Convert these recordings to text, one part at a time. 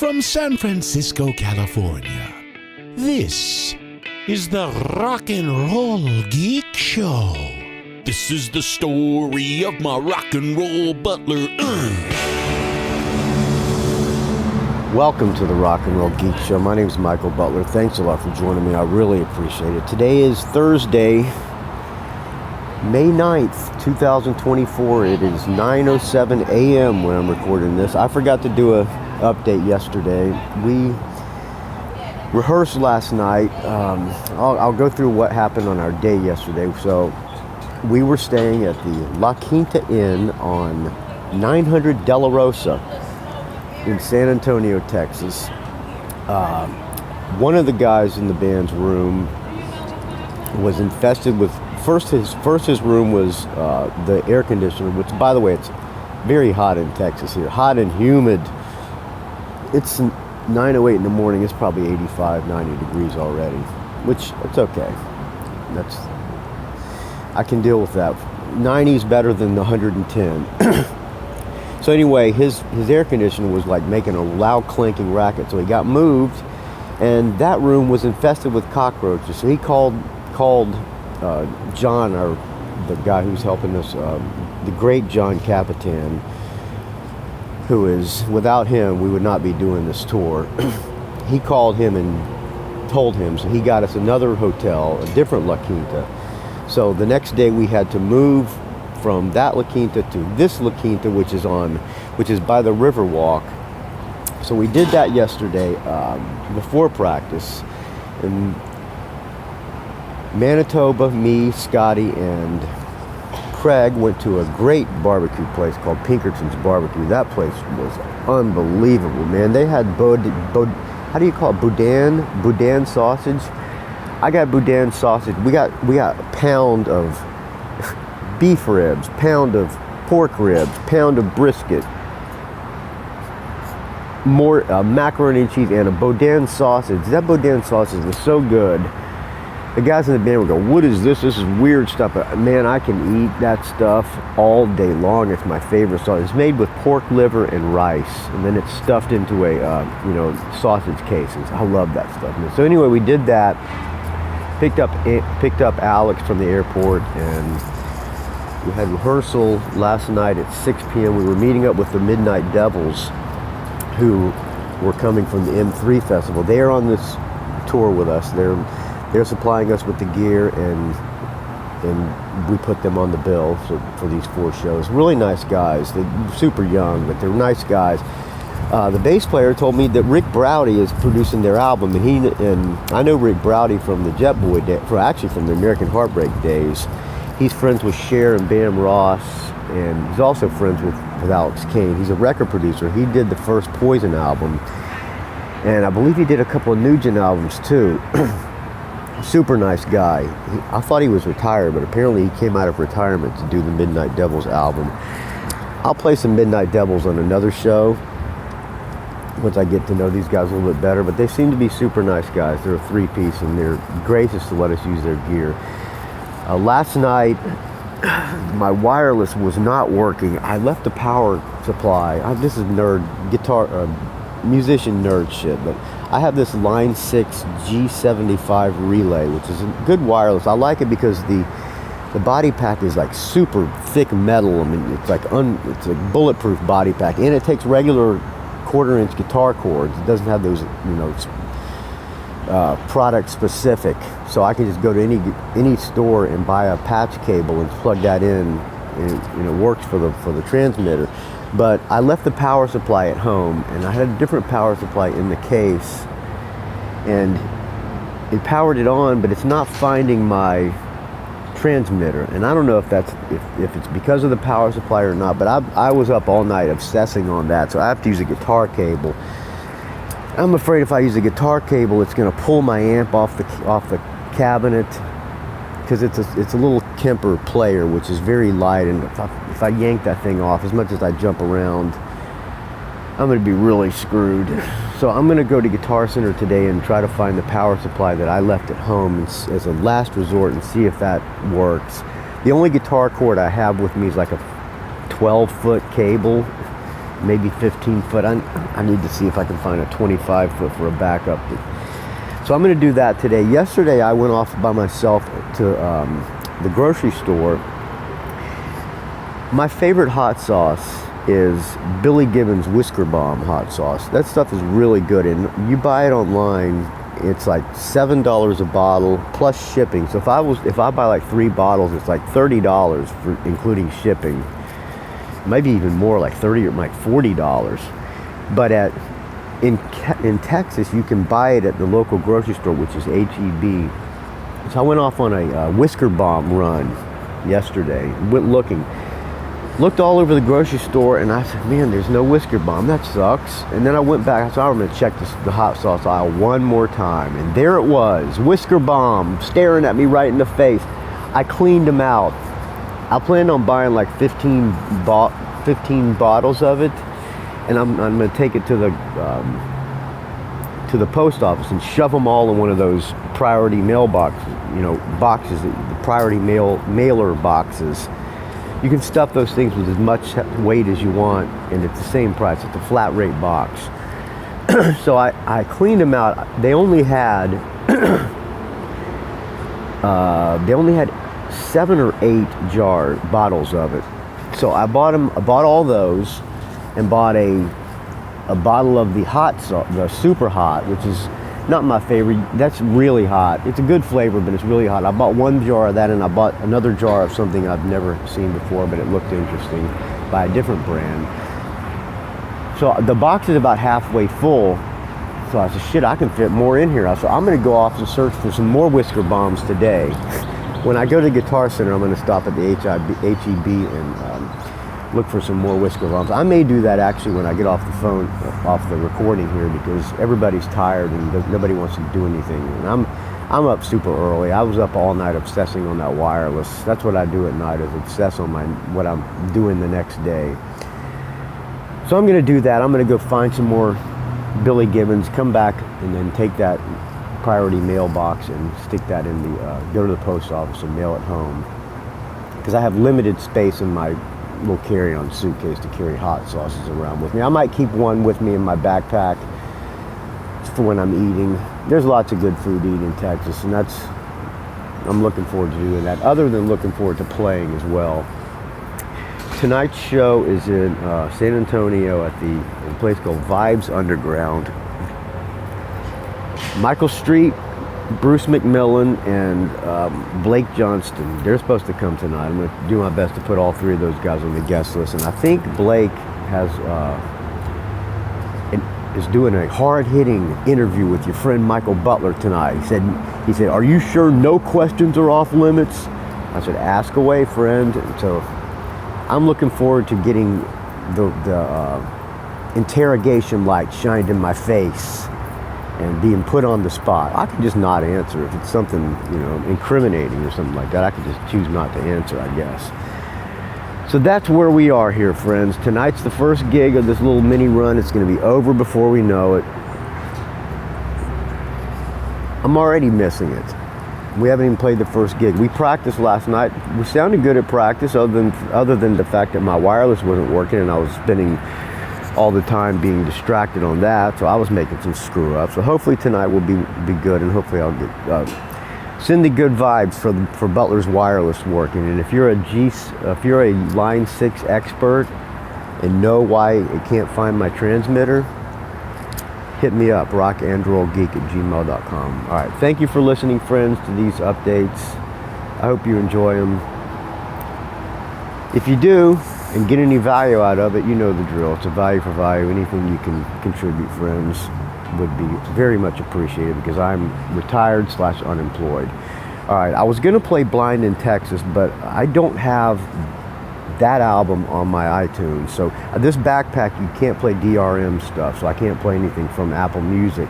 from San Francisco, California, this is the Rock and Roll Geek Show. This is the story of my rock and roll butler. Welcome to the Rock and Roll Geek Show. My name is Michael Butler. Thanks a lot for joining me. I really appreciate it. Today is Thursday, May 9th, 2024. It is 9:07 a.m. when I'm recording this. I forgot to do a update yesterday. We rehearsed last night. I'll go through what happened on our day yesterday. So we were staying at the La Quinta Inn on 900 De La Rosa in San Antonio, Texas. One of the guys in the band's room was infested with, first his room was the air conditioner, which, by the way, it's very hot in Texas here. Hot and humid. It's 9:08 in the morning. It's probably 85, 90 degrees already, which it's okay. I can deal with that. 90 is better than the 110. So anyway, his air conditioner was like making a loud clanking racket. So he got moved, and that room was infested with cockroaches. So he called John, the guy who's helping us, the great John Capitan, who is, without him, we would not be doing this tour. He called him and told him, so he got us another hotel, a different La Quinta. So the next day we had to move from that La Quinta to this La Quinta, which is by the Riverwalk. So we did that yesterday before practice. In Manitoba, me, Scotty, and Craig went to a great barbecue place called Pinkerton's Barbecue. That place was unbelievable, man. They had how do you call it? Boudin sausage. I got Boudin sausage. We got a pound of beef ribs, pound of pork ribs, pound of brisket, more macaroni and cheese, and a Boudin sausage. That Boudin sausage was so good. The guys in the band would go, "What is this? This is weird stuff." But man, I can eat that stuff all day long. It's my favorite sauce. It's made with pork liver and rice, and then it's stuffed into a sausage cases. I love that stuff. So anyway, we did that. Picked up Alex from the airport, and we had rehearsal last night at 6 p.m. We were meeting up with the Midnight Devils, who were coming from the M3 Festival. They are on this tour with us. They're supplying us with the gear, and we put them on the bill for these 4 shows. Really nice guys. They're super young, but they're nice guys. The bass player told me that Rick Browdy is producing their album, and I know Rick Browdy from the Jet Boy from the American Heartbreak days. He's friends with Cher and Bam Ross, and he's also friends with Alex Kane. He's a record producer. He did the first Poison album, and I believe he did a couple of Nugent albums too. Super nice guy. I thought he was retired, but apparently he came out of retirement to do the Midnight Devils album. I'll play some Midnight Devils on another show once I get to know these guys a little bit better, but they seem to be super nice guys. They're a 3-piece, and they're gracious to let us use their gear. Last night, my wireless was not working. I left the power supply. This is musician nerd shit, but I have this Line 6 G75 relay, which is a good wireless. I like it because the body pack is like super thick metal. I mean, it's like bulletproof body pack, and it takes regular 1/4-inch guitar cords. It doesn't have those, product specific. So I can just go to any store and buy a patch cable and plug that in, and it works for the transmitter. But I left the power supply at home, and I had a different power supply in the case, and it powered it on, but it's not finding my transmitter. And I don't know if it's because of the power supply or not, but I was up all night obsessing on that, so I have to use a guitar cable. I'm afraid if I use a guitar cable, it's going to pull my amp off the cabinet, because it's a little Kemper player, which is very light, and if I yank that thing off, as much as I jump around, I'm going to be really screwed. So I'm going to go to Guitar Center today and try to find the power supply that I left at home as a last resort and see if that works. The only guitar cord I have with me is like a 12-foot cable, maybe 15 foot. I need to see if I can find a 25 foot for a backup. So I'm going to do that today. Yesterday I went off by myself to the grocery store. My favorite hot sauce is Billy Gibbons Whisker Bomb hot sauce. That stuff is really good, and you buy it online. It's like $7 a bottle plus shipping. So if I buy like 3 bottles, it's like $30 for including shipping. Maybe even more, like $30 or like $40. But in Texas, you can buy it at the local grocery store, which is HEB. So I went off on a Whisker Bomb run yesterday. Went looked all over the grocery store, and I said, man, there's no Whisker Bomb. That sucks. And then I went back. I said, I'm going to check the hot sauce aisle one more time. And there it was, Whisker Bomb, staring at me right in the face. I cleaned them out. I planned on buying like 15 bottles of it, and I'm going to take it to the post office and shove them all in one of those priority mail boxes, boxes, the priority mailer boxes. You can stuff those things with as much weight as you want, and it's the same price. It's a flat rate box. So I cleaned them out. They only had 7 or 8 bottles of it. So I bought all those, and bought a bottle of the hot sauce, the super hot, which is not my favorite. That's really hot. It's a good flavor, but it's really hot. I bought 1 jar of that, and I bought another jar of something I've never seen before, but it looked interesting, by a different brand. So the box is about halfway full. So I said, shit, I can fit more in here. So I'm going to go off and search for some more Whisker Bombs today. When I go to the Guitar Center, I'm going to stop at the HEB and look for some more Whisker Bombs. I may do that actually when I get off the phone, off the recording here, because everybody's tired and nobody wants to do anything. And I'm up super early. I was up all night obsessing on that wireless. That's what I do at night, is obsess on what I'm doing the next day. So I'm going to do that. I'm going to go find some more Billy Gibbons, come back, and then take that priority mailbox and stick that in go to the post office and mail it home. Because I have limited space in my little carry-on suitcase to carry hot sauces around with me. I might keep one with me in my backpack for when I'm eating. There's lots of good food to eat in Texas, and I'm looking forward to doing that, other than looking forward to playing as well. Tonight's show is in San Antonio at a place called Vibes Underground. Michael Street, Bruce McMillan, and Blake Johnston. They're supposed to come tonight. I'm going to do my best to put all 3 of those guys on the guest list. And I think Blake is doing a hard-hitting interview with your friend Michael Butler tonight. He said, are you sure no questions are off limits? I said, ask away, friend. And so I'm looking forward to getting the interrogation light shined in my face and being put on the spot. I can just not answer. If it's something, incriminating or something like that, I can just choose not to answer, I guess. So that's where we are here, friends. Tonight's the first gig of this little mini run. It's going to be over before we know it. I'm already missing it. We haven't even played the first gig. We practiced last night. We sounded good at practice, other than the fact that my wireless wasn't working, and I was spending all the time being distracted on that, so I was making some screw ups. So hopefully tonight will be good, and hopefully I'll get send the good vibes for Butler's wireless working. And if you're a Line 6 expert and know why it can't find my transmitter, hit me up, rockandrollgeek@gmail.com. All right, thank you for listening, friends, to these updates. I hope you enjoy them. If you do, and get any value out of it, you know the drill. It's a value for value. Anything you can contribute, friends, would be very much appreciated, because I'm retired / unemployed. All right, I was going to play Blind in Texas, but I don't have that album on my iTunes. So this backpack, you can't play DRM stuff, so I can't play anything from Apple Music.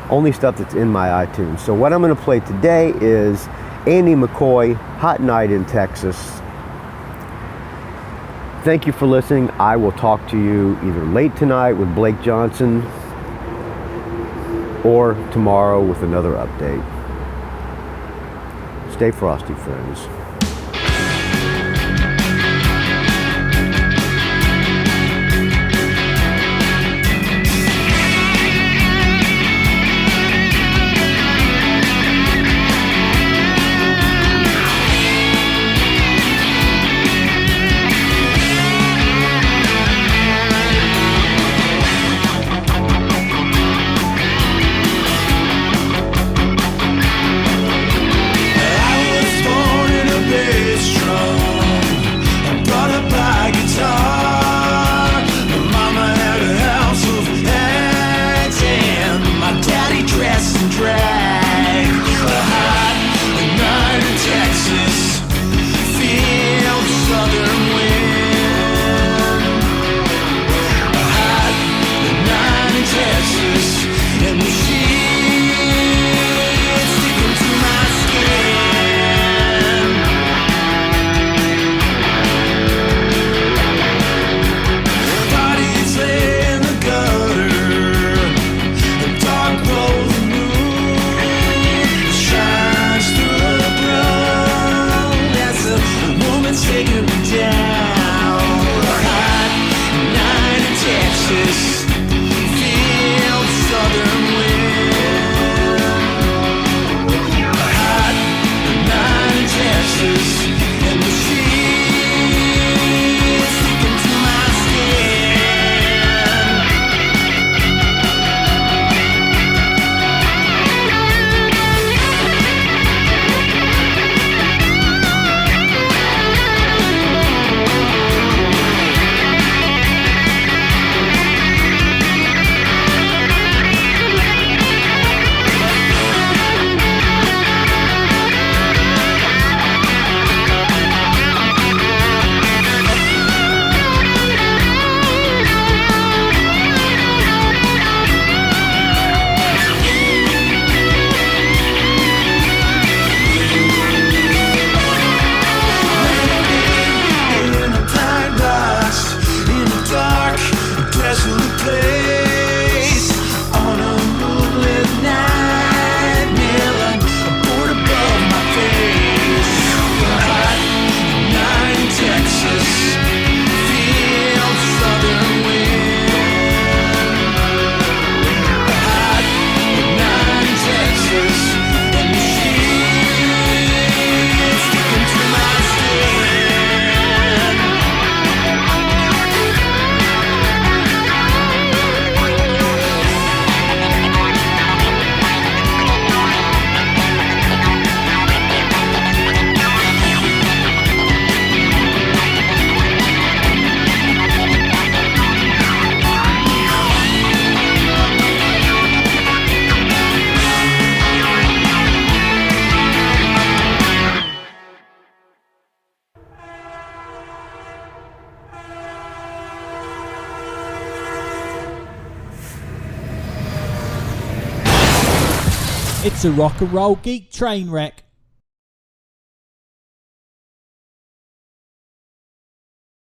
Only stuff that's in my iTunes. So what I'm going to play today is Andy McCoy, Hot Night in Texas. Thank you for listening. I will talk to you either late tonight with Blake Johnson or tomorrow with another update. Stay frosty, friends. It's a rock and roll geek train wreck.